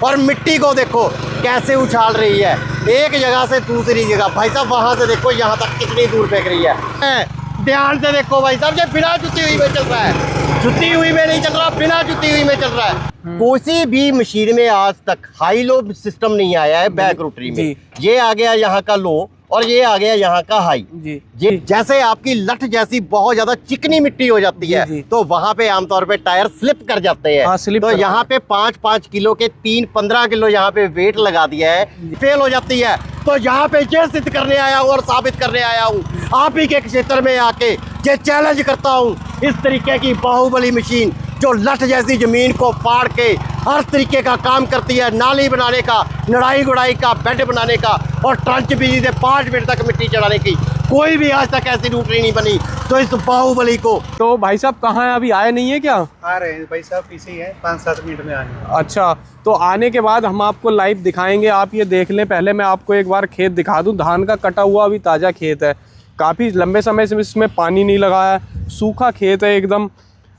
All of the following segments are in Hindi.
और मिट्टी को देखो कैसे उछाल रही है एक जगह से दूसरी जगह। भाई साहब वहां से देखो यहाँ तक कितनी दूर फेंक रही है। ध्यान से देखो भाई साहब, ये बिना जुती हुई में चल रहा है, जुती हुई में नहीं चल रहा, बिना जुती हुई में चल रहा है। कोई भी मशीन में आज तक हाई लो सिस्टम नहीं आया है बैक रोटरी में। ये आ गया यहाँ का लो और ये आ गया यहाँ का हाई जी। जैसे आपकी लठ जैसी बहुत ज्यादा चिकनी मिट्टी हो जाती है तो वहां पे आमतौर पे टायर स्लिप कर जाते हैं। तो यहाँ पे 5-5 किलो के 3-15 किलो यहाँ पे वेट लगा दिया है, फेल हो जाती है। तो यहाँ पे ये सिद्ध करने आया हूँ और साबित करने आया हूँ, आप ही के क्षेत्र में आके ये चैलेंज करता हूँ। इस तरीके की बाहुबली मशीन जो लठ जैसी जमीन को फाड़ के हर तरीके का काम करती है, नाली बनाने का, नड़ाई गुड़ाई का, बेड बनाने का और ट्रंच बिजली से 5 मिनट तक मिट्टी चढ़ाने की, कोई भी आज तक ऐसी रोटरी नहीं बनी। तो इस बाहुबली को तो भाई साहब कहाँ है, अभी आए नहीं है क्या? आ रहे हैं भाई साहब, पीछे ही है, 5-7 मिनट में आने। अच्छा, तो आने के बाद हम आपको लाइव दिखाएंगे, आप ये देख लें। पहले मैं आपको एक बार खेत दिखा दूं। धान का कटा हुआ अभी ताज़ा खेत है, काफ़ी लंबे समय से इसमें पानी नहीं लगा है, सूखा खेत है एकदम।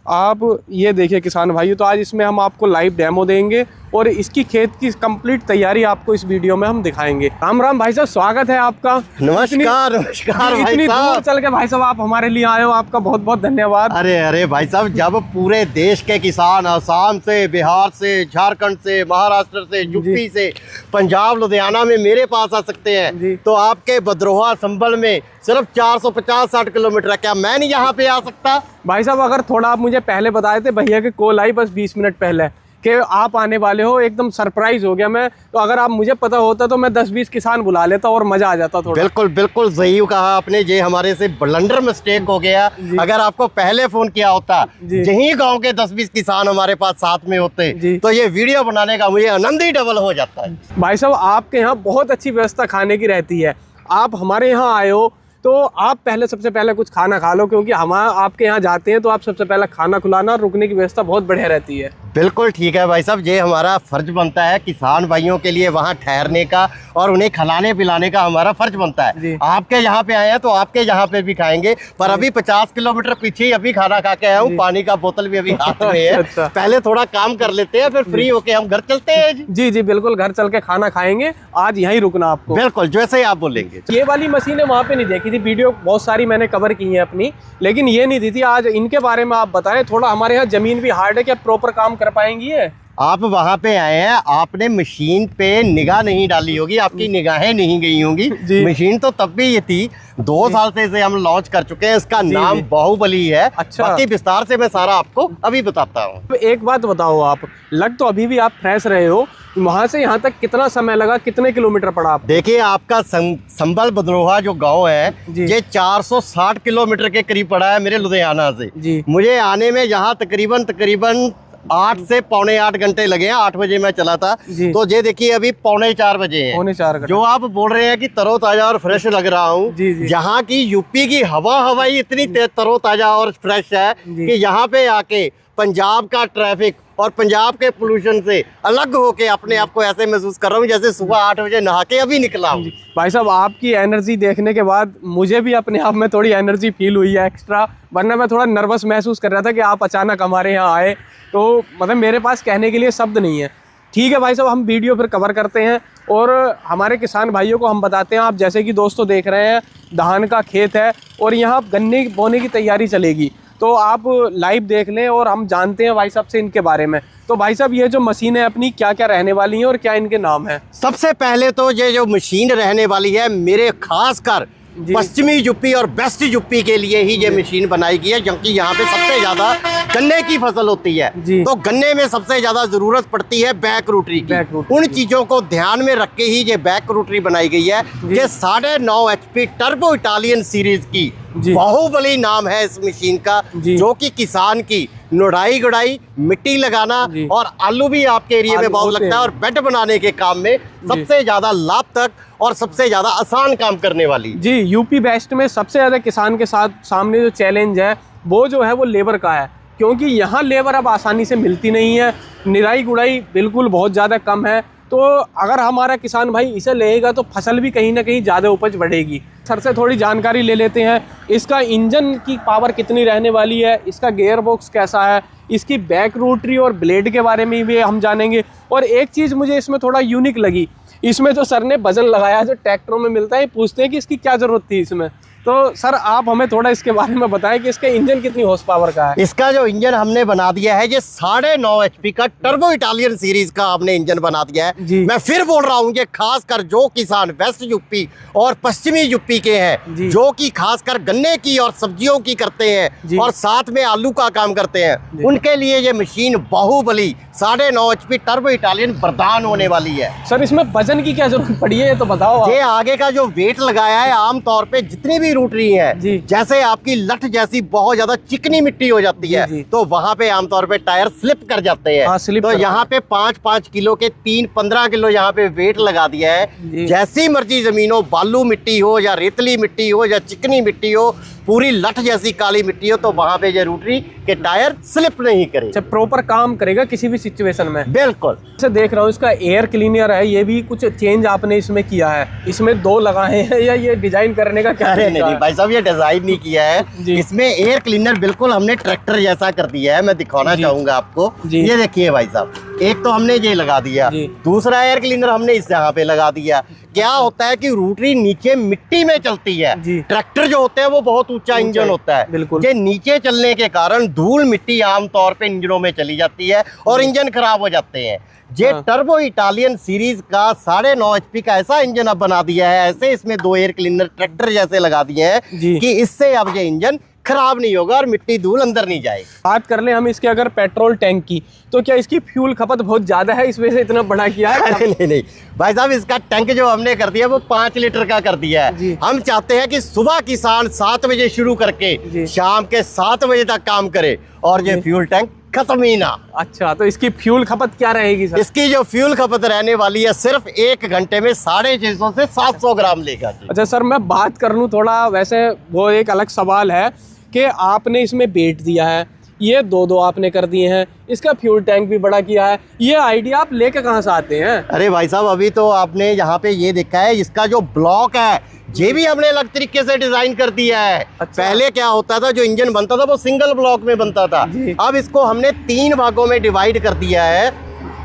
आप ये देखिए किसान भाइयों, तो आज इसमें हम आपको लाइव डेमो देंगे और इसकी खेत की कंप्लीट तैयारी आपको इस वीडियो में हम दिखाएंगे। राम राम भाई साहब, स्वागत है आपका। नमस्कार नमस्कार भाई इतनी साहब, दूर चल के भाई साहब आप हमारे लिए आए हो, आपका बहुत बहुत धन्यवाद। अरे भाई साहब, जब पूरे देश के किसान असम से, बिहार से, झारखंड से, महाराष्ट्र से, यूपी से, पंजाब, लुधियाना में मेरे पास आ सकते हैं, तो आपके भद्रोहा संभल में सिर्फ 450-60 किलोमीटर है, क्या मैं नहीं यहाँ पे आ सकता? भाई साहब अगर थोड़ा आप मुझे पहले बताए थे, भैया के कॉल आई बस 20 मिनट पहले कि आप आने वाले हो, एकदम सरप्राइज हो गया मैं। तो अगर आप मुझे पता होता तो मैं 10-20 किसान बुला लेता और मजा आ जाता थोड़ा। बिल्कुल बिल्कुल सही कहा आपने, ये हमारे से ब्लंडर मिस्टेक हो गया। अगर आपको पहले फोन किया होता, यही गांव के 10-20 किसान हमारे पास साथ में होते तो ये वीडियो बनाने का मुझे आनंद ही डबल हो जाता है। भाई साहब आपके यहाँ बहुत अच्छी व्यवस्था खाने की रहती है, आप हमारे यहाँ आए हो तो आप पहले सबसे पहले कुछ खाना खा लो, क्योंकि हम आपके यहाँ जाते हैं तो आप सबसे पहले खाना खिलाना और रुकने की व्यवस्था बहुत बढ़िया रहती है। बिल्कुल ठीक है भाई साहब, ये हमारा फर्ज बनता है किसान भाइयों के लिए वहाँ ठहरने का और उन्हें खिलाने पिलाने का हमारा फर्ज बनता है। आपके यहाँ पे आए हैं तो आपके यहाँ पे भी खाएंगे, पर अभी 50 किलोमीटर पीछे ही अभी खाना खा के आया हूँ, पानी का बोतल भी अभी हाथ में है। अच्छा। पहले थोड़ा काम कर लेते हैं, फिर फ्री होके हम घर चलते हैं। जी जी बिल्कुल, घर चल के खाना खाएंगे, आज यहीं रुकना आपको। बिल्कुल जैसे ही आप बोलेंगे। ये वाली मशीनें वहाँ पे नहीं देखी थी, वीडियो बहुत सारी मैंने कवर की है अपनी, लेकिन ये नहीं दी थी। आज इनके बारे में आप बताएं थोड़ा, हमारे यहाँ जमीन भी हार्ड है, क्या प्रॉपर काम कर पाएंगी ये? आप वहाँ पे आए हैं, आपने मशीन पे निगाह नहीं डाली होगी, आपकी निगाहें नहीं गई होंगी। मशीन तो तब भी ये थी, 2 साल से इसे हम लॉन्च कर चुके हैं, इसका नाम बाहुबली है। अच्छा। बाकी विस्तार से मैं सारा आपको अभी बताता हूँ। एक बात बताओ, आप लग तो अभी भी आप फ्रेश रहे हो, वहाँ से यहाँ तक कितना समय लगा, कितने किलोमीटर पड़ा आप? देखिए आपका संभल भद्रोहा जो गांव है ये 460 किलोमीटर के करीब पड़ा है मेरे लुधियाना से। मुझे आने में यहाँ तकरीबन 8 से पौने 8 घंटे लगे हैं। 8 बजे मैं चला था, तो ये देखिए अभी पौने 4 बजे हैं। पौने 4 जो आप बोल रहे हैं कि तरोताजा और फ्रेश लग रहा हूँ, यहाँ की यूपी की हवाई इतनी तरोताजा और फ्रेश है कि यहाँ पे आके पंजाब का ट्रैफिक और पंजाब के पोल्यूशन से अलग होके अपने आप को ऐसे महसूस कर रहा हूँ जैसे सुबह 8 बजे नहा के अभी निकला हूँ। भाई साहब आपकी एनर्जी देखने के बाद मुझे भी अपने आप में थोड़ी एनर्जी फील हुई है एक्स्ट्रा, वरना मैं थोड़ा नर्वस महसूस कर रहा था कि आप अचानक हमारे यहाँ आए, तो मतलब मेरे पास कहने के लिए शब्द नहीं है। ठीक है भाई साहब, हम वीडियो फिर कवर करते हैं और हमारे किसान भाइयों को हम बताते हैं। आप जैसे कि दोस्तों देख रहे हैं, धान का खेत है और यहाँ गन्ने बोने की तैयारी चलेगी, तो आप लाइव देख लें और हम जानते हैं भाई साहब से इनके बारे में। तो भाई साहब ये जो मशीन है अपनी क्या क्या रहने वाली है और क्या इनके नाम है? सबसे पहले तो ये जो मशीन रहने वाली है मेरे खास कर पश्चिमी यूपी और वेस्ट यूपी के लिए ही ये मशीन बनाई गई है, क्योंकि यहाँ पे सबसे ज्यादा गन्ने की फसल होती है। तो गन्ने में सबसे ज्यादा जरूरत पड़ती है बैक रोटरी की। उन चीजों को ध्यान में रख के ही ये बैक रोटरी बनाई गई है। ये 9.5 HP टर्बो इटालियन सीरीज की बाहुबली नाम है इस मशीन का, जो कि किसान की नोड़ाई गुड़ाई, मिट्टी लगाना और आलू भी आपके एरिया में बहुत लगता है और बेड बनाने के काम में सबसे ज्यादा लाभ तक और सबसे ज्यादा आसान काम करने वाली। जी, यूपी वेस्ट में सबसे ज्यादा किसान के साथ सामने जो चैलेंज है वो जो है वो लेबर का है, क्योंकि यहाँ लेबर अब आसानी से मिलती नहीं है, निराई गुड़ाई बिल्कुल बहुत ज़्यादा कम है। तो अगर हमारा किसान भाई इसे लेगा तो फसल भी कहीं ना कहीं ज़्यादा उपज बढ़ेगी। सर से थोड़ी जानकारी ले लेते हैं, इसका इंजन की पावर कितनी रहने वाली है, इसका गियर बॉक्स कैसा है, इसकी बैक रोटरी और ब्लेड के बारे में भी हम जानेंगे। और एक चीज़ मुझे इसमें थोड़ा यूनिक लगी, इसमें जो सर ने वजन लगाया जो ट्रैक्टरों में मिलता है, पूछते हैं कि इसकी क्या ज़रूरत थी इसमें। तो सर आप हमें थोड़ा इसके बारे में बताएं कि इसका इंजन कितनी हॉर्स पावर का है। इसका जो इंजन हमने बना दिया है ये 9.5 HP का टर्बो इटालियन सीरीज का हमने इंजन बना दिया है। जी। मैं फिर बोल रहा हूँ, ये खासकर जो किसान वेस्ट यूपी और पश्चिमी यूपी के हैं, जी। जो कि खासकर गन्ने की और सब्जियों की करते हैं और साथ में आलू का काम करते हैं, उनके लिए ये machine Bahubali 9.5 HP turbo Italian वरदान होने वाली है। सर इसमें वजन की क्या जरूरत पड़ी है ये तो बताओ आप। ये आगे का जो वेट लगाया है, आमतौर पे जितनी भी रोटरी जी। है, जैसे आपकी लठ जैसी बहुत ज्यादा चिकनी मिट्टी हो जाती जी, है, जी। तो वहां पे आमतौर पे टायर स्लिप कर जाते हैं। हाँ, स्लिप तो करते यहाँ पे 5-5 किलो के 3-15 किलो यहाँ पे वेट लगा दिया जी। है। जैसी मर्जी जमीन हो, बालू मिट्टी हो या रेतली मिट्टी हो या चिकनी मिट्टी हो, पूरी लठ जैसी काली मिट्टी हो, तो वहां पे ये रोटरी के टायर स्लिप नहीं करेंगे। अच्छा, प्रॉपर काम करेगा किसी भी सिचुएशन में। बिल्कुल। से देख रहा हूँ इसका एयर क्लीनर है, ये भी कुछ चेंज आपने इसमें किया है। इसमें 2 लगाए हैं या ये डिजाइन करने का क्या अरे तरीका नहीं है? भाई साहब, ये डिजाइन नहीं किया जी। है। इसमें एयर क्लीनर बिल्कुल हमने ट्रैक्टर जैसा कर दिया है। मैं दिखाना जी। चाहूंगा आपको। जी। ये देखिए भाई साहब, एक तो हमने ये लगा दिया, जी। दूसरा एयर क्लीनर हमने इस यहाँ पे लगा दिया। क्या होता है कि रोटरी नीचे मिट्टी में चलती है। जी। ट्रैक्टर जो होते हैं वो बहुत ऊंचा इंजन होता है। बिल्कुल। ये नीचे चलने के कारण धूल मिट्टी आमतौर पे इंजनों में चली जाती है और इंजन खराब हो जाते हैं। ये हाँ। टर्बो इटालियन सीरीज का 9.5 HP का ऐसा इंजन अब बना दिया है, ऐसे इसमें 2 एयर क्लीनर ट्रैक्टर जैसे लगा दिए जी। हैं कि इससे अब ये इंजन खराब नहीं होगा और मिट्टी धूल अंदर नहीं जाएगी। बात कर ले हम इसके अगर पेट्रोल टैंक की, तो क्या इसकी फ्यूल खपत बहुत ज्यादा है, इस वजह से इतना बड़ा किया है? अरे नहीं भाई साहब, इसका टैंक जो हमने कर दिया वो 5 लीटर का कर दिया जी। है। हम चाहते हैं कि सुबह किसान 7 बजे शुरू करके जी। शाम के 7 बजे तक काम करे और ये जी। फ्यूल टैंक खत्म ही ना। अच्छा, तो इसकी फ्यूल खपत क्या रहेगी सर? इसकी जो फ्यूल खपत रहने वाली है सिर्फ 1 घंटे में 650 से 700 ग्राम लेगा जी। अच्छा सर, मैं बात कर लूँ थोड़ा, वैसे वो एक अलग सवाल है कि आपने इसमें बेट दिया है, ये 2-2 आपने कर दिए हैं, इसका फ्यूल टैंक भी बड़ा किया है, ये आइडिया आप लेके कहाँ से आते हैं? अरे भाई साहब, अभी तो आपने यहाँ पे ये देखा है, इसका जो ब्लॉक है ये भी हमने अलग तरीके से डिजाइन कर दिया है। अच्छा। पहले क्या होता था, जो इंजन बनता था वो सिंगल ब्लॉक में बनता था। जी। अब इसको हमने 3 भागों में डिवाइड कर दिया है।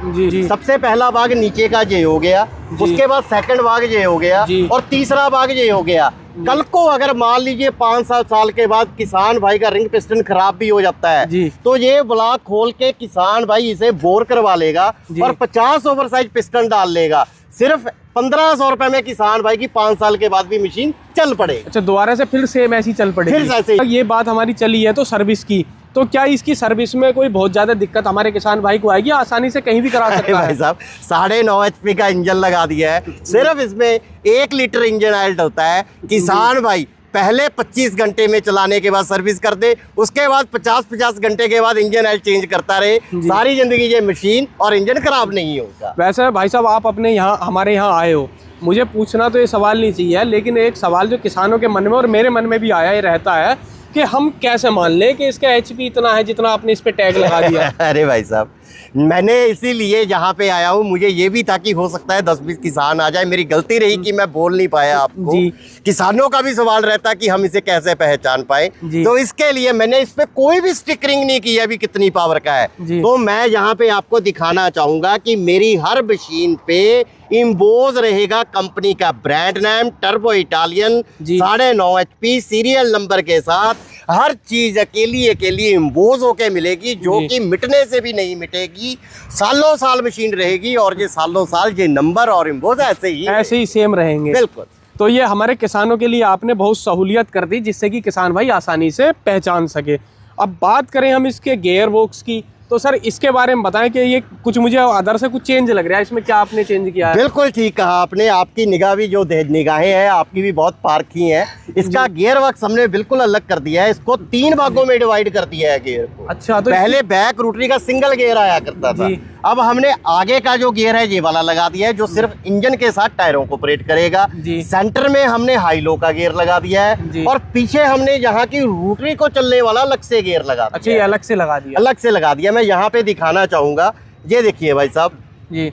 जी जी। सबसे पहला भाग नीचे का ये हो गया, उसके बाद सेकंड भाग ये हो गया जी। और तीसरा भाग ये हो गया। कल को अगर मान लीजिए 5-7 साल के बाद किसान भाई का रिंग पिस्टन खराब भी हो जाता है, जी। तो ये ब्लॉक खोल के किसान भाई इसे बोर करवा लेगा जी। और 50 ओवरसाइज पिस्टन डाल लेगा। सिर्फ 1500 रुपए में किसान भाई की 5 साल के बाद भी मशीन चल पड़ेगी। अच्छा, दोबारा से फिर सेम ऐसी चल पड़ेगी? फिर ऐसे ही। ये बात हमारी चली है तो सर्विस की, तो क्या इसकी सर्विस में कोई बहुत ज्यादा दिक्कत हमारे किसान भाई को आएगी? आसानी से कहीं भी करा अरे सकता भाई है? साहब, 9.5 HP का इंजन लगा दिया है। सिर्फ इसमें 1 लीटर इंजन ऑयल डलता है। किसान भाई पहले 25 घंटे में चलाने के बाद सर्विस कर दे, उसके बाद 50-50 घंटे के बाद इंजन ऑयल चेंज करता रहे, सारी जिंदगी ये मशीन और इंजन खराब नहीं होगा। वैसे भाई साहब, आप अपने यहाँ हमारे यहाँ आए हो, मुझे पूछना तो ये सवाल नहीं चाहिए, लेकिन एक सवाल जो किसानों के मन में और मेरे मन में भी आया ही रहता है कि हम कैसे मान लें कि इसका HP इतना है जितना आपने इस पे टैग लगा दिया? अरे भाई साहब, मैंने इसीलिए यहाँ पे आया हूँ। मुझे ये भी था कि हो सकता है 10-20 किसान आ जाए। मेरी गलती रही कि मैं बोल नहीं पाया आपको। जी। किसानों का भी सवाल रहता कि हम इसे कैसे पहचान पाए, जी। तो इसके लिए मैंने इस पे कोई भी स्टिकरिंग नहीं की है अभी कितनी पावर का है। जी। तो मैं यहाँ पे आपको दिखाना चाहूंगा कि मेरी हर मशीन पे इम्बोज रहेगा कंपनी का brand name turbo Italian 9.5 HP serial number के साथ। हर चीज अकेली इम्बोज होके मिलेगी, जो कि मिटने से भी नहीं मिटेगी। सालों साल मशीन रहेगी और ये सालों साल ये नंबर और इम्बोज ऐसे ही सेम रहेंगे। बिल्कुल। तो ये हमारे किसानों के लिए आपने बहुत सहूलियत कर दी, जिससे कि किसान भाई आसानी से पहचान सके। अब बात करें हम इसके गियर बॉक्स की, तो सर इसके बारे में बताएं कि ये कुछ मुझे अदर से कुछ चेंज लग रहा है, इसमें क्या आपने चेंज किया है? बिल्कुल ठीक कहा आपने। आपकी निगाह भी जो निगाहें हैं आपकी भी बहुत पारखी हैं। इसका गियर वर्क हमने बिल्कुल अलग कर दिया है। इसको 3 भागों में डिवाइड कर दिया है गियर को। अच्छा, तो पहले बैक रोटरी का सिंगल गियर आया करता था। जी। अब हमने आगे का जो गियर है ये वाला लगा दिया है, जो सिर्फ इंजन के साथ टायरों को ऑपरेट करेगा। जी। सेंटर में हमने हाई लो का गियर लगा दिया जी। है और पीछे हमने यहाँ की रोटरी को चलने वाला अलग से गियर लगा दिया। अच्छा, ये अलग से लगा दिया? अलग से लगा दिया। मैं यहाँ पे दिखाना चाहूंगा, ये देखिए भाई साहब, जी।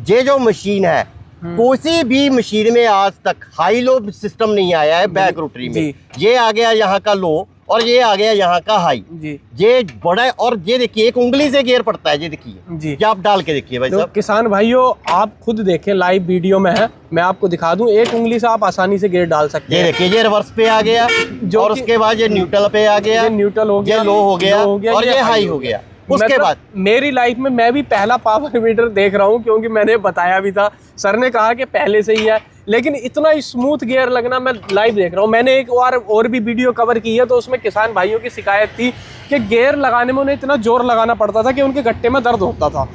ये जो मशीन है, किसी भी मशीन में आज तक हाई लो सिस्टम नहीं आया है बैक रोटरी में। ये आ गया यहाँ का लो और ये आ गया यहाँ का हाई। जी ये बड़ा है, और ये देखिए एक उंगली से गियर पड़ता है, ये देखिए जी। ये आप डाल के देखिए भाई तो साहब। किसान भाइयों आप खुद देखें, लाइव वीडियो में है, मैं आपको दिखा दूं, एक उंगली से आप आसानी से गियर डाल सकते ये हैं। देखिए ये रिवर्स पे आ गया, और उसके बाद ये न्यूट्रल पे आ गया, ये न्यूट्रल हो गया, ये लो हो गया, और ये हाई हो हो गया। उसके मतलब बाद मेरी लाइफ में मैं भी पहला पावर मीटर देख रहा हूँ, क्योंकि मैंने बताया भी था, सर ने कहा कि पहले से ही है, लेकिन इतना स्मूथ गियर लगना मैं लाइव देख रहा हूँ। मैंने एक बार और भी वीडियो कवर की है, तो उसमें किसान भाइयों की शिकायत थी कि गियर लगाने में उन्हें इतना जोर लगाना पड़ता था कि उनके गट्टे में दर्द होता था।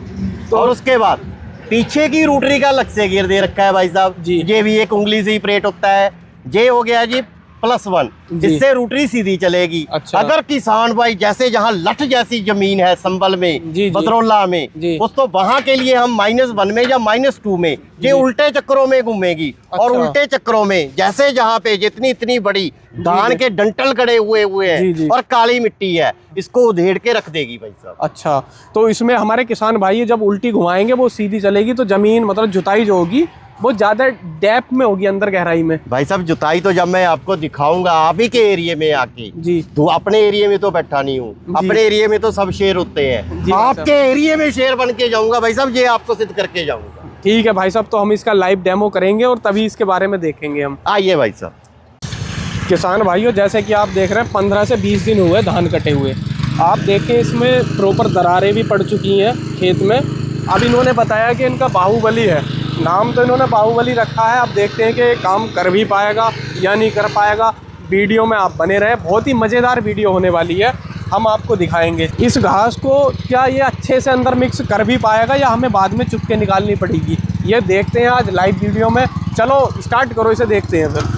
तो और उसके बाद पीछे की रोटरी का अलग से गियर दे रखा है भाई साहब जी। ये भी एक उंगली से ही ऑपरेट होता है। ये हो गया जी +1, जिससे रोटरी सीधी चलेगी। अच्छा। अगर किसान भाई जैसे जहाँ लठ जैसी जमीन है संबल में, जी, जी। बदरौला में, जी। तो वहां के लिए हम -1 में या -2 में ये उल्टे चक्रों में घूमेगी। और अच्छा। उल्टे चक्रों में जैसे जहाँ पे जितनी इतनी बड़ी धान के डंटल गड़े हुए जी, जी। हैं और काली मिट्टी है, इसको उधेड़ के रख देगी भाई साहब। अच्छा, तो इसमें हमारे किसान भाई जब उल्टी घुमाएंगे वो सीधी चलेगी, तो जमीन मतलब जुताई जो होगी वो ज्यादा डेप्थ में होगी, अंदर गहराई में। भाई साहब जुताई तो जब मैं आपको दिखाऊंगा आप ही के एरिया में आके, जी तो अपने एरिया में तो बैठा नहीं हूँ, अपने एरिया में तो सब शेर होते हैं, जी भाई आपके एरिया में शेर बन के जाऊंगा भाई साहब, ये आपको सिद्ध करके जाऊंगा। ठीक है भाई साहब, तो हम इसका लाइव डेमो करेंगे और तभी इसके बारे में देखेंगे हम। आइए भाई साहब। किसान भाइयों जैसे कि आप देख रहे हैं 15 से 20 दिन हुए धान कटे हुए। आप देखें इसमें प्रॉपर दरारें भी पड़ चुकी हैं खेत में। अब इन्होंने बताया कि इनका बाहुबली है, नाम तो इन्होंने बाहुबली रखा है। अब देखते हैं कि काम कर भी पाएगा या नहीं कर पाएगा। वीडियो में आप बने रहे, बहुत ही मज़ेदार वीडियो होने वाली है, हम आपको दिखाएंगे इस घास को क्या ये अच्छे से अंदर मिक्स कर भी पाएगा या हमें बाद में चुप के निकालनी पड़ेगी। ये देखते हैं आज लाइव वीडियो में। चलो स्टार्ट करो, इसे देखते हैं फिर।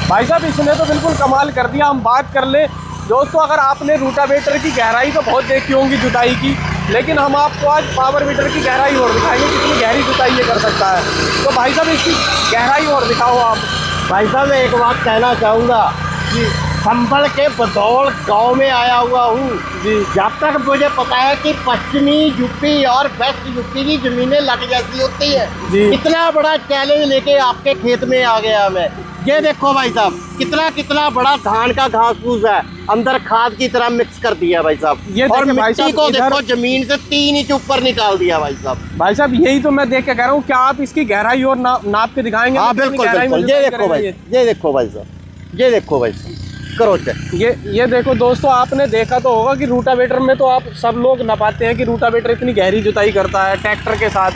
भाई साहब इसने तो बिल्कुल कमाल कर दिया। हम बात कर ले दोस्तों, अगर आपने रूटावेटर की गहराई तो बहुत देखी होंगी जुताई की, लेकिन हम आपको आज पावर मीटर की गहराई और दिखाएंगे, कितनी गहरी जुताई ये कर सकता है। तो भाई साहब इसकी गहराई और दिखाओ आप। भाई साहब मैं एक बात कहना चाहूँगा कि संभल के बदौल गांव में आया हुआ हूँ जी। जब तक मुझे पता है कि पश्चिमी यूपी और वेस्ट यूपी की जमीनें लग जैसी होती है, जी। इतना बड़ा चैलेंज लेके आपके खेत में आ गया मैं। ये देखो भाई साहब कितना बड़ा धान का घास फूस है, अंदर खाद की तरह मिक्स कर दिया भाई साहब। ये और देखिए भाई मिट्टी साहब, को इधर- देखो जमीन से 3 इंच ऊपर निकाल दिया भाई साहब। भाई साहब यही तो मैं देख के कह रहा हूँ, क्या आप इसकी गहराई और नाप के दिखाएंगे? हाँ कितनी बिल्कुल गहराई में बिल्कुल। ये जुताई देखो भाई, करेंगे ये देखो भाई साहब, ये देखो भाई साहब, करो चेक। ये देखो दोस्तों, आपने देखा तो होगा कि रूटावेटर में तो आप सब लोग नपाते हैं कि रूटावेटर इतनी गहरी जुताई करता है ट्रैक्टर के साथ,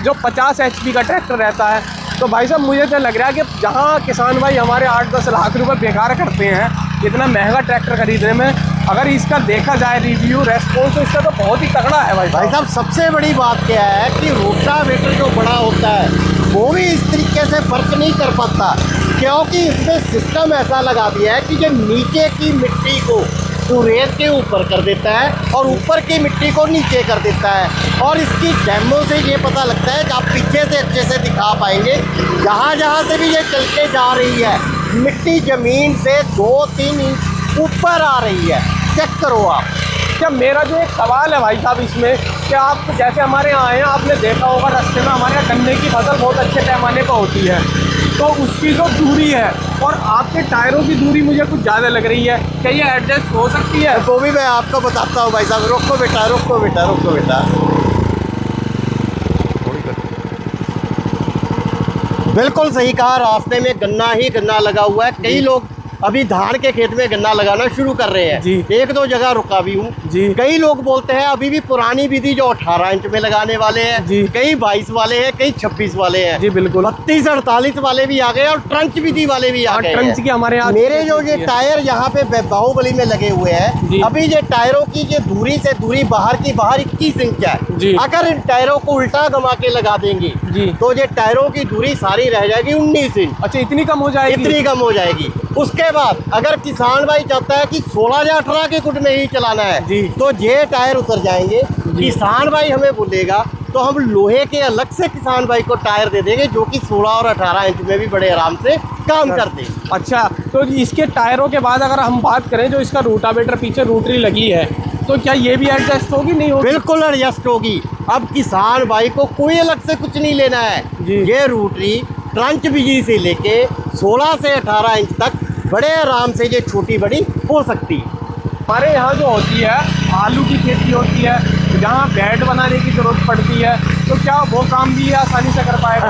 जो 50 HP का ट्रैक्टर रहता है। तो भाई साहब मुझे तो लग रहा है कि जहाँ किसान भाई हमारे 8-10 लाख रुपए बेकार करते हैं इतना महंगा ट्रैक्टर खरीदने में, अगर इसका देखा जाए रिव्यू रेस्पॉन्स तो इसका तो बहुत ही तगड़ा है भाई साहब सबसे बड़ी बात क्या है कि रोटावेटर जो बड़ा होता है वो भी इस तरीके से फर्क नहीं कर पाता, क्योंकि इसमें सिस्टम ऐसा लगा दिया है कि जो नीचे की मिट्टी को तो रेत के ऊपर कर देता है और ऊपर की मिट्टी को नीचे कर देता है। और इसकी डेमो से ये पता लगता है कि आप पीछे से अच्छे से दिखा पाएंगे, जहाँ से भी ये चल के जा रही है मिट्टी ज़मीन से 2-3 इंच ऊपर आ रही है। चेक करो आप। क्या मेरा जो एक सवाल है भाई साहब इसमें, क्या आप जैसे हमारे यहाँ आए हैं, आपने देखा होगा रास्ते में हमारे यहाँ गन्ने की फसल बहुत अच्छे पैमाने पर होती है, तो उसकी जो दूरी है और आपके टायरों की दूरी मुझे कुछ ज़्यादा लग रही है, क्या ये एडजस्ट हो सकती है? वो भी मैं आपको बताता हूँ भाई साहब। रोको बेटा, रोको बेटा, रोको बेटा। बिल्कुल सही कहा, रास्ते में गन्ना ही गन्ना लगा हुआ है। कई लोग अभी धान के खेत में गन्ना लगाना शुरू कर रहे हैं। जी। 1-2 जगह रुका भी हूँ जी। कई लोग बोलते हैं अभी भी पुरानी विधि जो 18 इंच में लगाने वाले हैं, जी। कई 22 वाले हैं, कई 26 वाले हैं। जी बिल्कुल। 32-48 वाले भी आ गए और ट्रंच विधि वाले भी आ गए हैं। ट्रंच की हमारे यहाँ मेरे जो ये टायर यहाँ पे बाहुबली में लगे हुए हैं, जी। अभी ये टायरों की जो दूरी से दूरी बाहर की बाहर 21 इंच है। जी। अगर इन टायरों को उल्टा घुमा के लगा देंगे जी। तो ये टायरों की दूरी सारी रह जाएगी 19 इंच। अच्छा इतनी कम हो जाएगी? इतनी कम हो जाएगी। उसके बाद अगर किसान भाई चाहता है कि 16 या 18 के फुट में ही चलाना है, जी। तो ये टायर उतर जाएंगे। किसान भाई हमें बोलेगा तो हम लोहे के अलग से किसान भाई को टायर दे देंगे जो कि 16 और 18 इंच में भी बड़े आराम से काम कर देंगे। अच्छा, तो इसके टायरों के बाद अगर हम बात करें, जो इसका रूटावेटर पीछे रोटरी लगी है, तो क्या ये भी एडजस्ट होगी नहीं होगी? बिल्कुल एडजस्ट होगी। अब किसान भाई को कोई अलग से कुछ नहीं लेना है जी। ये रोटरी ट्रंच बिजली से लेके 16 से 18 इंच तक बड़े आराम से ये छोटी बड़ी हो सकती है। हमारे यहाँ जो होती है आलू की खेती होती है, जहाँ बेड बनाने की ज़रूरत पड़ती है, तो क्या वो काम भी आसानी से कर पाएगा?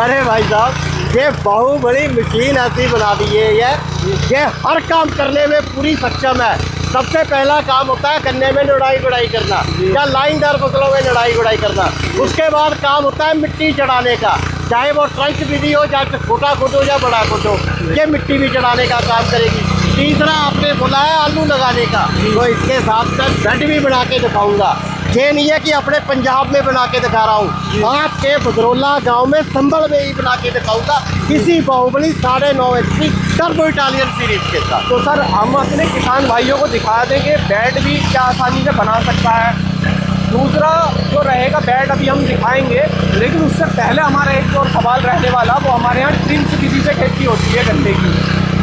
अरे भाई साहब ये बाहुबली मशीन ऐसी बना दी है ये हर काम करने में पूरी सक्षम है। सबसे पहला काम होता है गन्ने में निड़ाई गुड़ाई करना या लाइनदार फसलों में निड़ाई गुड़ाई करना। उसके बाद काम होता है मिट्टी चढ़ाने का, चाहे वो ट्रंच विधि हो चाहे छोटा खुद हो या बड़ा खुद हो, ये मिट्टी भी चढ़ाने का काम करेगी। तीसरा आपने बोला है आलू लगाने का, तो इसके साथ साथ बेड भी बना के दिखाऊंगा। ये नहीं है कि अपने पंजाब में बना के दिखा रहा हूँ, आपके बदरौला गांव में संभल में ही बना के दिखाऊंगा किसी Bahubali 9.5 HP turbo Italian series के साथ। तो सर हम अपने किसान भाइयों को दिखा दें कि बेड भी क्या आसानी से बना सकता है। दूसरा जो रहेगा बेड अभी हम दिखाएंगे, लेकिन उससे पहले हमारा एक और सवाल रहने वाला, वो हमारे यहाँ ट्रिम्स विधि से खेती होती है गन्ने की,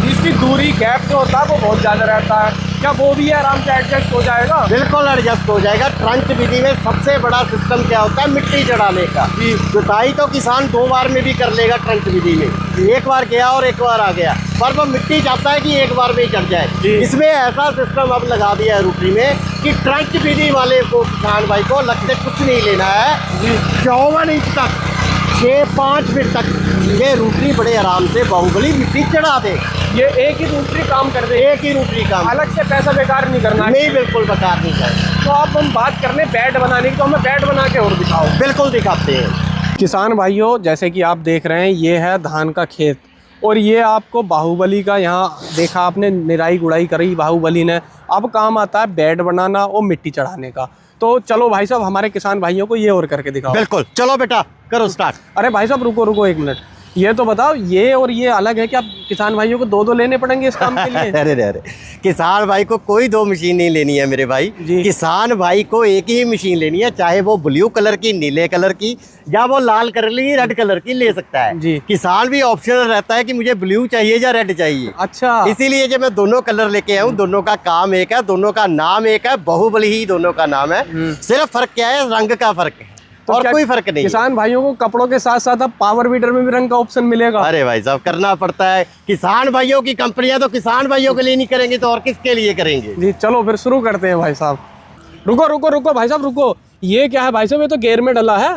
जिसकी दूरी गैप जो होता है वो बहुत ज़्यादा रहता है, क्या वो भी आराम से एडजस्ट हो जाएगा? बिल्कुल एडजस्ट हो जाएगा। ट्रंच विधि में सबसे बड़ा सिस्टम क्या होता है, मिट्टी चढ़ाने का। जुताई तो किसान 2 बार में भी कर लेगा ट्रंच विधि में, एक बार गया और एक बार आ गया, पर वो मिट्टी चाहता है कि एक बार में ही चढ़ जाए। इसमें ऐसा सिस्टम अब लगा दिया है रोटरी में कि ट्रंच विधि वाले को किसान भाई को अलग से कुछ नहीं लेना है। 54 इंच तक 6-5 फीट तक ये रोटरी बड़े आराम से बाहुबली मिट्टी चढ़ा दे। ये एक ही रोटरी काम कर दे, एक ही रोटरी काम, अलग से पैसा बेकार नहीं करना है। नहीं, बिल्कुल बेकार नहीं करना। तो अब हम बात कर रहे हैं बेड बनाने की, तो हमें बेड बना के और दिखाओ। बिल्कुल दिखाते हैं। किसान भाइयों, जैसे कि आप देख रहे हैं ये है धान का खेत, और ये आपको बाहुबली का, यहाँ देखा आपने निराई गुड़ाई करी बाहुबली ने, अब काम आता है बेड बनाना और मिट्टी चढ़ाने का। तो चलो भाई साहब हमारे किसान भाइयों को ये और करके दिखाओ। बिल्कुल, चलो बेटा करो स्टार्ट। अरे भाई साहब रुको 1 मिनट, ये तो बताओ ये और ये अलग है कि आप किसान भाइयों को 2 लेने पड़ेंगे इस काम के लिए? अरे किसान भाई को कोई 2 मशीन नहीं लेनी है मेरे भाई जी। किसान भाई को एक ही मशीन लेनी है, चाहे वो ब्लू कलर की, नीले कलर की, या वो लाल कलर की, रेड कलर की ले सकता है जी। किसान भी ऑप्शनल रहता है कि मुझे ब्लू चाहिए या रेड चाहिए। अच्छा, इसीलिए जब मैं दोनों कलर लेके आऊँ, दोनों का काम एक है, दोनों का नाम एक है, बाहुबली ही दोनों का नाम है। सिर्फ फर्क क्या है, रंग का फर्क है, तो और कोई फर्क नहीं। किसान भाइयों को कपड़ों के साथ साथ अब पावर वीडर में भी रंग का ऑप्शन मिलेगा? अरे भाई साहब करना पड़ता है, किसान भाइयों की कंपनियां तो किसान भाइयों के लिए नहीं करेंगे तो और किसके लिए करेंगे। जी चलो फिर शुरू करते हैं भाई साहब। रुको भाई साहब रुको, ये क्या है भाई साहब, ये तो गेयर में डला है।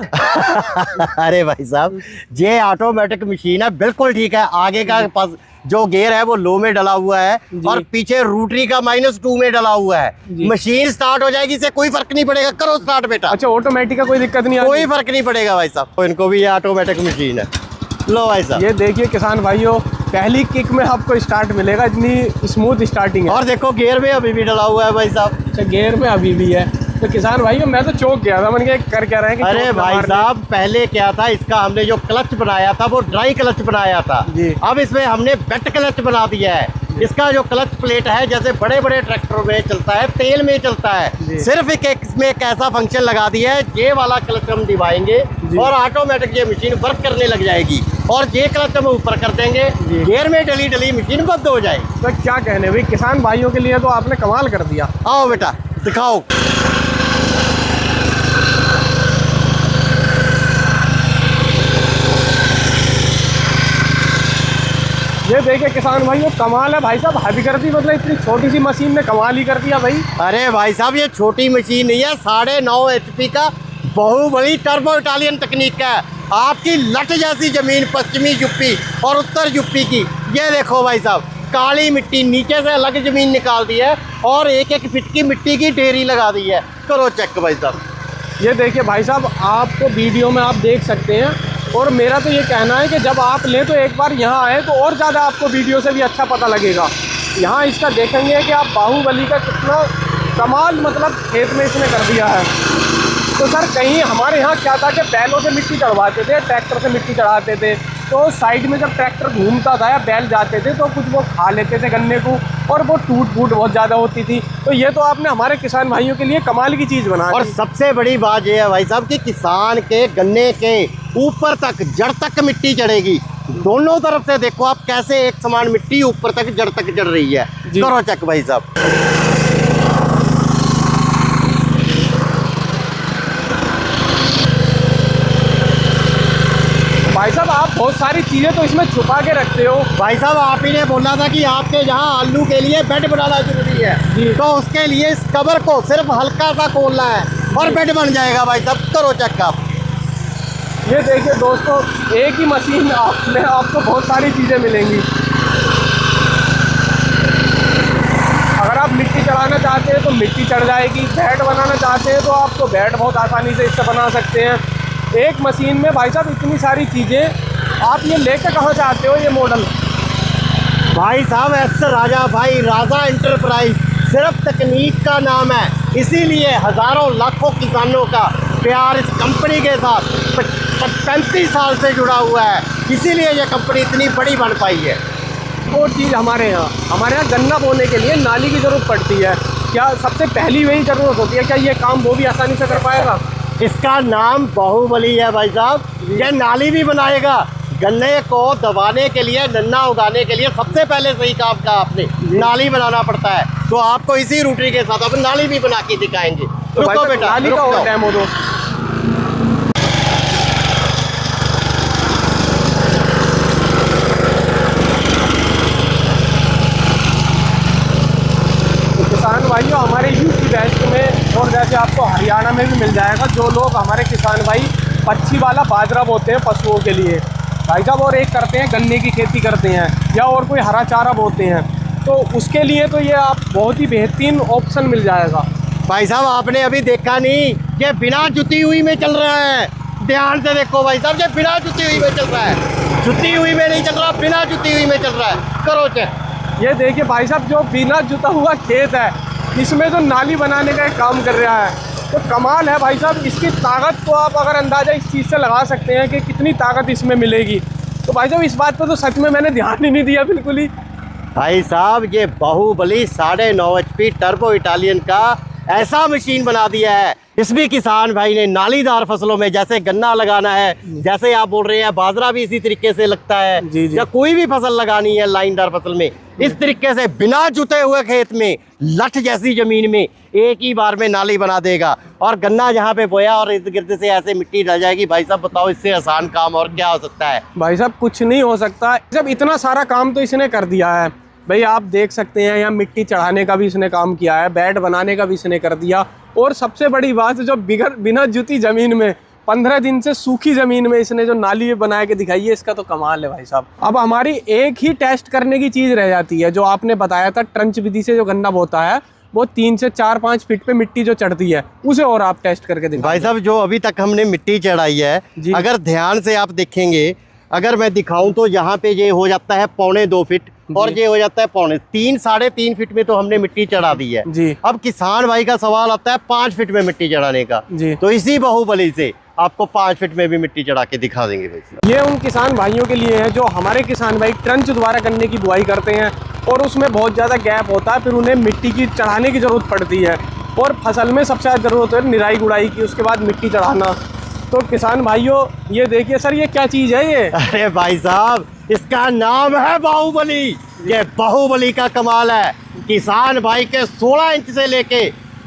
अरे भाई साहब ये ऑटोमेटिक मशीन है, बिल्कुल ठीक है। आगे का पास जो गेयर है वो लो में डला हुआ है और पीछे रोटरी का -2 में डला हुआ है। मशीन स्टार्ट हो जाएगी, इससे कोई फर्क नहीं पड़ेगा। करो स्टार्ट बेटा। अच्छा ऑटोमेटिक का कोई दिक्कत नहीं आती? कोई फर्क नहीं पड़ेगा भाई साहब, तो इनको भी ये ऑटोमेटिक मशीन है। लो भाई साहब ये देखिए किसान भाइयों, पहली किक में आपको स्टार्ट मिलेगा, इतनी स्मूथ स्टार्टिंग है। और देखो गियर में अभी भी डला हुआ है भाई साहब। अच्छा गियर में अभी भी है, तो किसान भाइयों मैं तो चौंक गया था, मैंने कहा कर क्या रहे हैं कि अरे चौंक ना भाई मार दे। साहब पहले क्या था, इसका हमने जो क्लच बनाया था वो ड्राई क्लच बनाया था जी। अब इसमें हमने वेट क्लच बना दिया है। इसका जो क्लच प्लेट है जैसे बड़े बड़े ट्रैक्टर में चलता है, तेल में चलता है, सिर्फ इसमें एक ऐसा फंक्शन लगा दिया है, ये वाला क्लच हम दबाएंगे और ऑटोमेटिक ये मशीन वर्क करने लग जाएगी। और ये क्लच हम ऊपर कर देंगे, गियर में डली मशीन बंद हो जाएगी। तो क्या कहने भाई, किसान भाइयों के लिए तो आपने कमाल कर दिया। आओ बेटा दिखाओ। ये देखिए किसान भाइयों कमाल है भाई साहब, हैवी कर दी, मतलब इतनी छोटी सी मशीन ने कमाल ही कर दिया भाई। अरे भाई साहब ये छोटी मशीन नहीं है, 9.5 HP का बाहुबली टर्बो इटालियन तकनीक का है। आपकी लट जैसी जमीन पश्चिमी यूपी और उत्तर यूपी की, ये देखो भाई साहब काली मिट्टी नीचे से अलग जमीन निकाल दी है और 1-1 फीट की मिट्टी की ढेरी लगा दी है। करो चेक भाई साहब। ये देखिए भाई साहब, आपको वीडियो में आप देख सकते हैं, और मेरा तो ये कहना है कि जब आप लें तो एक बार यहाँ आए तो और ज़्यादा आपको वीडियो से भी अच्छा पता लगेगा। यहाँ इसका देखेंगे कि आप बाहुबली का कितना कमाल मतलब खेत में इसने कर दिया है। तो सर कहीं हमारे यहाँ क्या था कि बैलों से मिट्टी चढ़वाते थे, ट्रैक्टर से मिट्टी चढ़ाते थे, तो साइड में जब ट्रैक्टर घूमता था या बैल जाते थे तो कुछ वो खा लेते थे गन्ने को, और वो टूट फूट बहुत ज़्यादा होती थी। तो ये तो आपने हमारे किसान भाइयों के लिए कमाल की चीज़ बना दी। और सबसे बड़ी बात ये है भाई साहब कि किसान के गन्ने के ऊपर तक जड़ तक मिट्टी चढ़ेगी। दोनों तरफ से देखो आप कैसे एक समान मिट्टी ऊपर तक जड़ तक चढ़ रही है। करो चेक भाई साहब। भाई साहब आप बहुत सारी चीज़ें तो इसमें छुपा के रखते हो। भाई साहब आप ही ने बोला था कि आपके जहाँ आलू के लिए बेड बनाना जरूरी है, तो उसके लिए इस कवर को सिर्फ हल्का सा खोलना है और बेड बन जाएगा। भाई साहब करो चेक आप। ये देखिए दोस्तों, एक ही मशीन में आपको बहुत सारी चीज़ें मिलेंगी। अगर आप मिट्टी चढ़ाना चाहते हैं तो मिट्टी चढ़ जाएगी, बेड बनाना चाहते हैं तो आपको बेड बहुत आसानी से इससे बना सकते हैं। एक मशीन में भाई साहब इतनी सारी चीज़ें। आप ये लेकर कहाँ चाहते हो ये मॉडल? भाई साहब एस राजा भाई राजा एंटरप्राइज सिर्फ तकनीक का नाम है, इसीलिए हज़ारों लाखों किसानों का प्यार इस कंपनी के साथ 35 साल से जुड़ा हुआ है, इसीलिए ये कंपनी इतनी बड़ी बन पाई है। वो चीज़ हमारे यहाँ गन्ना बोने के लिए नाली की ज़रूरत पड़ती है। क्या सबसे पहली वही ज़रूरत होती है? क्या ये काम वो भी आसानी से कर पाएगा? इसका नाम बाहुबली है भाई साहब। ये नाली भी बनाएगा। गन्ने को दबाने के लिए, गन्ना उगाने के लिए सबसे पहले सही काम का आपने नाली बनाना पड़ता है, तो आपको इसी रूटरी के साथ अब नाली भी बना के दिखाएंगे। तो रुको बेटा, नाली का और डेमो दो। किसान भाइयों हमारे यूपी वेस्ट में और जैसे आपको हरियाणा में भी मिल जाएगा, जो लोग हमारे किसान भाई पच्छी वाला बाजरा बोते हैं पशुओं के लिए भाई साहब, और एक करते हैं गन्ने की खेती करते हैं या और कोई हरा चारा बोते हैं, तो उसके लिए तो ये आप बहुत ही बेहतरीन ऑप्शन मिल जाएगा। भाई साहब आपने अभी देखा नहीं, ये बिना जुती हुई में चल रहा है। ध्यान से देखो भाई साहब, ये बिना जुती हुई में चल रहा है, जुती हुई में नहीं चल रहा, बिना जुती हुई में चल रहा है। करो चेक। ये देखिए भाई साहब, जो बिना जुता हुआ खेत है इसमें जो नाली बनाने का एक काम कर रहा है, तो कमाल है भाई साहब। इसकी ताकत तो आप अगर अंदाज़ा इस चीज़ से लगा सकते हैं कि कितनी ताकत इसमें मिलेगी। तो भाई साहब इस बात पर तो सच में मैंने ध्यान ही नहीं दिया बिल्कुल ही। भाई साहब ये बाहुबली 9.5 HP टर्बो इटालियन का ऐसा मशीन बना दिया है, इसमें किसान भाई ने नालीदार फसलों में जैसे गन्ना लगाना है, जैसे आप बोल रहे हैं बाजरा भी इसी तरीके से लगता है, जी जी। या कोई भी फसल लगानी है लाइनदार फसल में, इस तरीके से बिना जुते हुए खेत में लठ जैसी जमीन में एक ही बार में नाली बना देगा और गन्ना जहाँ पे बोया और इर्द गिर्द से ऐसे मिट्टी डल जाएगी। भाई साहब बताओ इससे आसान काम और क्या हो सकता है? भाई साहब कुछ नहीं हो सकता, जब इतना सारा काम तो इसने कर दिया है भाई। आप देख सकते हैं यहाँ मिट्टी चढ़ाने का भी इसने काम किया है, बेड बनाने का भी इसने कर दिया, और सबसे बड़ी बात जो बिना जुती ज़मीन में 15 दिन से सूखी ज़मीन में इसने जो नाली बना के दिखाई है, इसका तो कमाल है भाई साहब। अब हमारी एक ही टेस्ट करने की चीज़ रह जाती है, जो आपने बताया था ट्रंच विधि से जो गन्ना बोता है, वो 3 से 4-5 फीट पे मिट्टी जो चढ़ती है उसे और आप टेस्ट करके दिखाएं। भाई साहब जो अभी तक हमने मिट्टी चढ़ाई है, अगर ध्यान से आप देखेंगे, अगर मैं दिखाऊं तो यहाँ पे ये हो जाता है 1.25 फीट और ये हो जाता है 3.5-3.5 फीट में तो हमने मिट्टी चढ़ा दी है जी। अब किसान भाई का सवाल आता है 5 फीट में मिट्टी चढ़ाने का जी। तो इसी बाहुबली से आपको 5 फीट में भी मिट्टी चढ़ा के दिखा देंगे भाई। ये उन किसान भाइयों के लिए है जो हमारे किसान भाई ट्रंच द्वारा गन्ने की बुआई करते हैं और उसमें बहुत ज़्यादा गैप होता है, फिर उन्हें मिट्टी की चढ़ाने की ज़रूरत पड़ती है, और फसल में सबसे ज़्यादा ज़रूरत है निराई गुड़ाई की, उसके बाद मिट्टी चढ़ाना। तो किसान भाइयों ये देखिए सर, ये क्या चीज़ है ये? अरे भाई साहब इसका नाम है बाहुबली। ये बाहुबली का कमाल है। किसान भाई के 16 इंच से लेके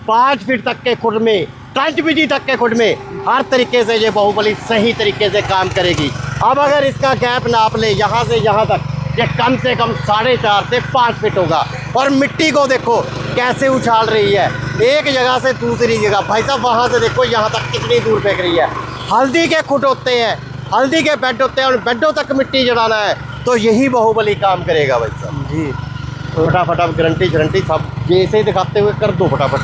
5 फीट तक के खुड में, ट्रंच विधि तक के खुड में हर तरीके से ये बाहुबली सही तरीके से काम करेगी। अब अगर इसका गैप नाप ले यहाँ से यहाँ तक, ये कम से कम 4.5 से 5 फीट होगा। और मिट्टी को देखो कैसे उछाल रही है एक जगह से दूसरी जगह। भाई साहब वहाँ से देखो यहाँ तक कितनी दूर फेंक रही है। हल्दी के खुट होते हैं, हल्दी के बेड होते हैं, और बेडों तक मिट्टी चढ़ाना है तो यही बाहुबली काम करेगा भाई साहब जी। फटाफट आप गारंटी सब जैसे दिखाते हुए कर दो फटाफट।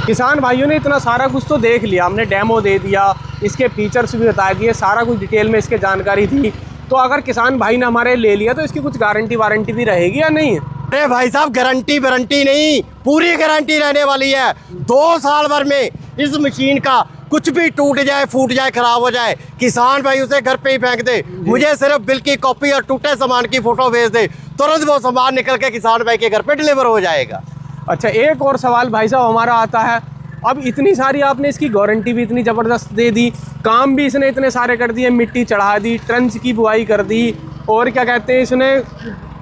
किसान भाइयों ने इतना सारा कुछ तो देख लिया, हमने डेमो दे दिया, इसके फीचर्स भी बता दिए, सारा कुछ डिटेल में इसके जानकारी थी। तो अगर किसान भाई ने हमारे ले लिया तो इसकी कुछ गारंटी वारंटी भी रहेगी या नहीं? अरे भाई साहब गारंटी वारंटी नहीं, पूरी गारंटी रहने वाली है। 2 साल भर में इस मशीन का कुछ भी टूट जाए, फूट जाए, खराब हो जाए, किसान भाई उसे घर पे ही फेंक दे, मुझे सिर्फ बिल की कॉपी और टूटे सामान की फोटो भेज दे, तुरंत वो सामान निकल के किसान भाई के घर पे डिलीवर हो जाएगा। अच्छा एक और सवाल भाई साहब हमारा आता है, अब इतनी सारी आपने इसकी गारंटी भी इतनी ज़बरदस्त दे दी, काम भी इसने इतने सारे कर दिए, मिट्टी चढ़ा दी, ट्रंच की बुआई कर दी, और क्या कहते हैं इसने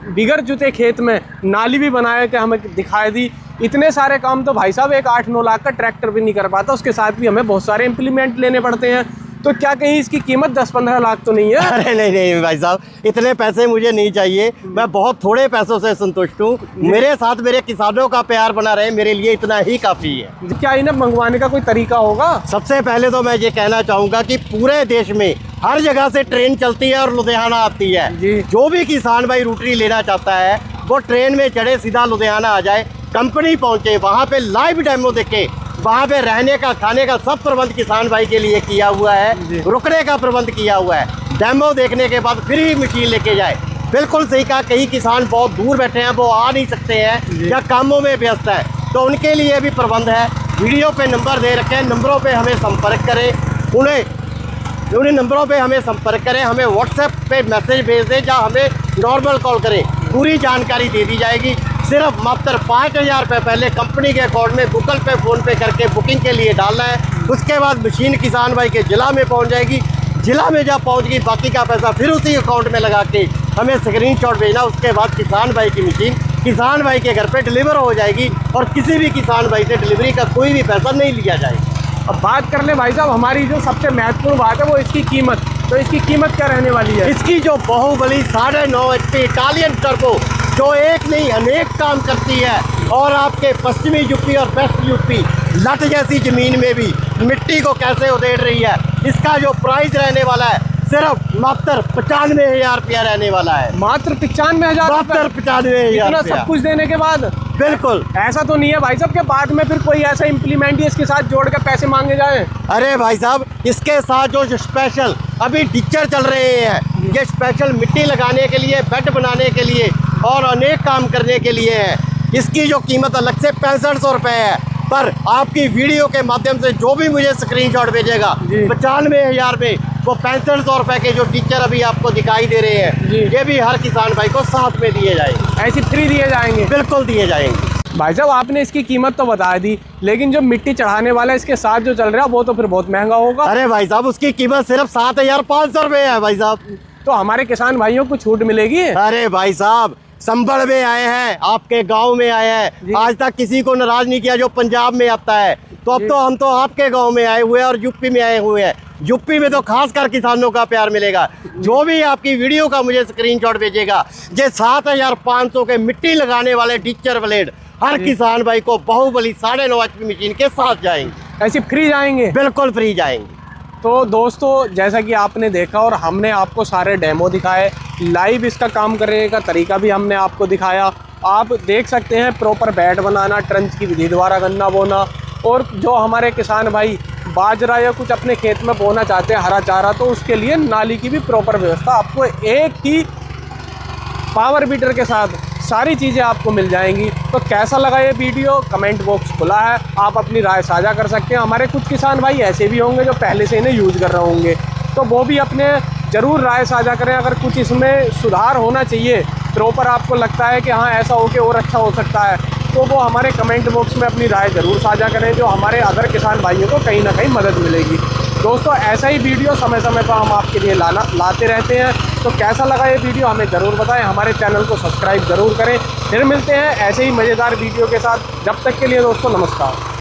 बिगर जुते खेत में नाली भी बनाया कि हमें दिखाई दी। इतने सारे काम तो भाई साहब एक 8-9 लाख का ट्रैक्टर भी नहीं कर पाता, उसके साथ भी हमें बहुत सारे इम्प्लीमेंट लेने पड़ते हैं। तो क्या कहीं इसकी कीमत 10-15 लाख तो नहीं है? अरे नहीं नहीं भाई साहब, इतने पैसे मुझे नहीं चाहिए। मैं बहुत थोड़े पैसों से संतुष्ट हूँ। मेरे साथ मेरे किसानों का प्यार बना रहे, मेरे लिए इतना ही काफ़ी है। क्या इन्हें मंगवाने का कोई तरीका होगा? सबसे पहले तो मैं ये कहना चाहूँगा कि पूरे देश में हर जगह से ट्रेन चलती है और लुधियाना आती है। जी। जो भी किसान भाई रोटरी लेना चाहता है वो ट्रेन में चढ़े, सीधा लुधियाना आ जाए, कंपनी पहुँचे, वहाँ पे लाइव डेमो देखे, वहाँ पे रहने का, खाने का सब प्रबंध किसान भाई के लिए किया हुआ है, रुकने का प्रबंध किया हुआ है। डेमो देखने के बाद फिर ही मशीन लेके जाए। बिल्कुल सही कहा, कई किसान बहुत दूर बैठे हैं, वो आ नहीं सकते हैं या कामों में व्यस्त है, तो उनके लिए भी प्रबंध है। वीडियो पे नंबर दे रखे हैं, नंबरों पे हमें संपर्क करें, उन्हें नंबरों पे हमें संपर्क करें, हमें व्हाट्सएप पे मैसेज भेज दें या हमें नॉर्मल कॉल करें, पूरी जानकारी दे दी जाएगी। सिर्फ मात्र 5,000 रुपये पहले कंपनी के अकाउंट में गूगल पे, फ़ोन पे करके बुकिंग के लिए डालना है। उसके बाद मशीन किसान भाई के ज़िला में पहुंच जाएगी। ज़िला में जब पहुंच गई, बाकी का पैसा फिर उसी अकाउंट में लगा के हमें स्क्रीनशॉट भेजना। उसके बाद किसान भाई की मशीन किसान भाई के घर पे डिलीवर हो जाएगी और किसी भी किसान भाई से डिलीवरी का कोई भी पैसा नहीं लिया जाएगा। अब बात कर ले भाई साहब, हमारी जो सबसे महत्वपूर्ण बात है वो इसकी कीमत। तो इसकी कीमत क्या रहने वाली है? इसकी जो बाहुबली 9.5 HP इटालियन टर्बो, जो एक नहीं अनेक काम करती है और आपके पश्चिमी यूपी और वेस्ट यूपी लट जैसी ज़मीन में भी मिट्टी को कैसे उधेड़ रही है, इसका जो प्राइस रहने वाला है सिर्फ मात्र 95,000 रुपया रहने वाला है। मात्र 95,000? मात्र 95,000 इतना सब कुछ देने के बाद? बिल्कुल। ऐसा तो नहीं है भाई साहब के बाद में फिर कोई ऐसा इम्प्लीमेंट इसके साथ जोड़ के पैसे मांगे जाए? अरे भाई साहब, इसके साथ जो स्पेशल अभी डिक्चर चल रहे हैं, ये स्पेशल मिट्टी लगाने के लिए, बेड बनाने के लिए और अनेक काम करने के लिए है। इसकी जो कीमत अलग से 6500 रुपये है, पर आपकी वीडियो के माध्यम से जो भी मुझे स्क्रीनशॉट भेजेगा 95,000 में, वो 6500 रुपये के जो टीचर अभी आपको दिखाई दे रहे हैं, ये भी हर किसान भाई को साथ में दिए जाएंगे। ऐसी फ्री दिए जाएंगे? बिल्कुल दिए जाएंगे। भाई साहब आपने इसकी कीमत तो बता दी, लेकिन जो मिट्टी चढ़ाने वाला इसके साथ जो चल रहा है वो तो फिर बहुत महंगा होगा। अरे भाई साहब, उसकी कीमत सिर्फ 7,500 रुपये है भाई साहब। तो हमारे किसान भाइयों को छूट मिलेगी? अरे भाई साहब, संभल में आए हैं, आपके गांव में आए हैं, आज तक किसी को नाराज नहीं किया जो पंजाब में आता है। तो अब तो हम तो आपके गांव में आए हुए हैं और यूपी में आए हुए हैं। यूपी में तो खासकर किसानों का प्यार मिलेगा। जो भी आपकी वीडियो का मुझे स्क्रीनशॉट भेजेगा, ये 7,500 के मिट्टी लगाने वाले डिक्चर ब्लेड हर किसान भाई को बाहुबली 9.5 HP मशीन के साथ जाएंगे। ऐसी फ्री जाएंगे? बिल्कुल फ्री जाएंगे। तो दोस्तों, जैसा कि आपने देखा और हमने आपको सारे डेमो दिखाए, लाइव इसका काम करने का तरीका भी हमने आपको दिखाया। आप देख सकते हैं प्रॉपर बेड बनाना, ट्रंच की विधि द्वारा गन्ना बोना, और जो हमारे किसान भाई बाजरा या कुछ अपने खेत में बोना चाहते हैं हरा चारा, तो उसके लिए नाली की भी प्रॉपर व्यवस्था आपको एक ही पावर बीटर के साथ सारी चीज़ें आपको मिल जाएंगी। तो कैसा लगा ये वीडियो? कमेंट बॉक्स खुला है, आप अपनी राय साझा कर सकते हैं। हमारे कुछ किसान भाई ऐसे भी होंगे जो पहले से इन्हें यूज़ कर रहे होंगे, तो वो भी अपने ज़रूर राय साझा करें। अगर कुछ इसमें सुधार होना चाहिए, प्रॉपर आपको लगता है कि हाँ ऐसा हो के और अच्छा हो सकता है, तो वो हमारे कमेंट बॉक्स में अपनी राय ज़रूर साझा करें, जो हमारे अदर किसान भाइयों को कहीं ना कहीं मदद मिलेगी। दोस्तों, ऐसा ही वीडियो समय समय पर हम आपके लिए लाते रहते हैं। तो कैसा लगा ये वीडियो हमें ज़रूर बताएं, हमारे चैनल को सब्सक्राइब ज़रूर करें। फिर मिलते हैं ऐसे ही मज़ेदार वीडियो के साथ। जब तक के लिए दोस्तों, नमस्कार।